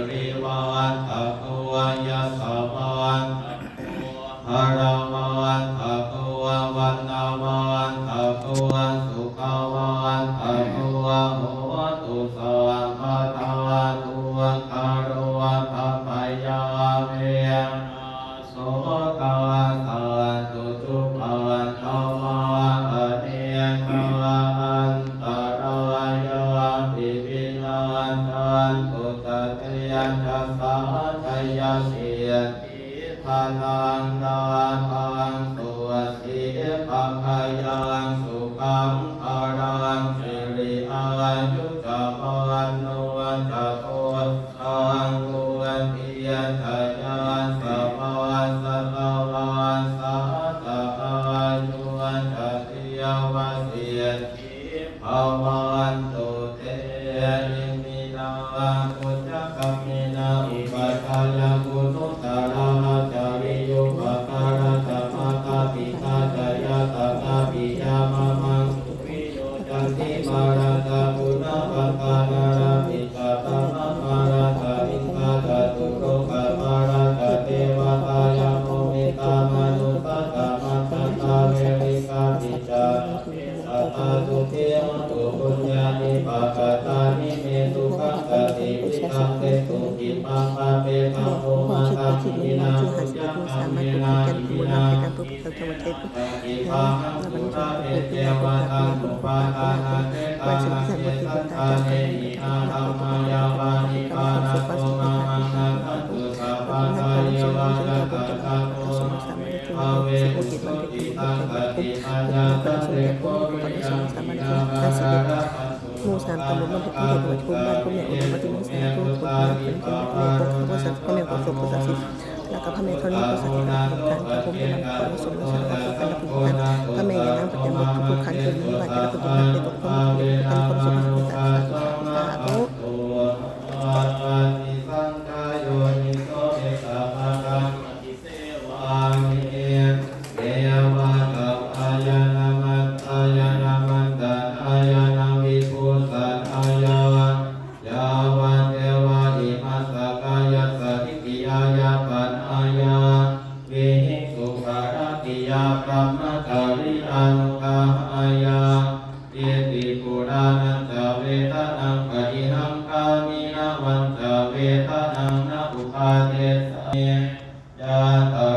ริวันทะกวยะสวันหารวันทะกววันนาวันทะกวสุขวันทะกวโหตุสังฆทาตุคารวะภพยาเมโสกาสันตุจุปันธมาอเนกอันตรายาปิปินันทันตุตเตยัญจะสาทยาเสียติพานังนาทังสุติภะคายังสุขังภารังสิริอายุจะปันโนจะโตสังโฆติยะทะยานสัพพัสสะภะวันสาตะอายุวันจะติยวะเสียติภาวันตุเตลิมินาปุจจกัมมินาอุปทายากุนุตตระจาริโยภะการะตัมมะตาปิตาจายาตตาปิยามะมังสุวิโยจันติมาราตาปุณภะการะราปิตาตมะมาราตาอินทาจตุโลกะมาราตเทวตายาโมมิตามนุตตะมัตตาเวริกาปิจาสัพพะทุเทวตุปุญญานิปะกตานิเมตุขังกติวิคังเตตุกิปังปะเปตังโอมาคังมินาปุญญาคัมมินาอินาอิปังสุระเอเจวะตังอุปาทานาเตตานาเจตัตตาเนหินาธัมมายาวานิปานาโตมามังนาคันตุสัพพะทาเยวะตตะตะโตภเวอุสุติตังกติปัญญาตะเรโกวิญญาณินาภาระหมู่สามตำบลบ้านตะกี้เด็กวัดทุ่งบ้านคุณแม่อุดมวัดทุ่งแสงทุ่งทุ่งบ้านเป็นคนแม่ปกพระสัตว์พระแม่ปกศพพระสัตว์สิแล้วก็พระแม่ธรณีพระสัตว์ที่การทานพระพุทธนามพระสมเด็จพระพุทธกันพระแม่ยานางประจำวัดทุกขันเกิดมีบาดเจ็บทุกข์ได้ตกคนเป็นคนสมบูรณ์สาธุยะตา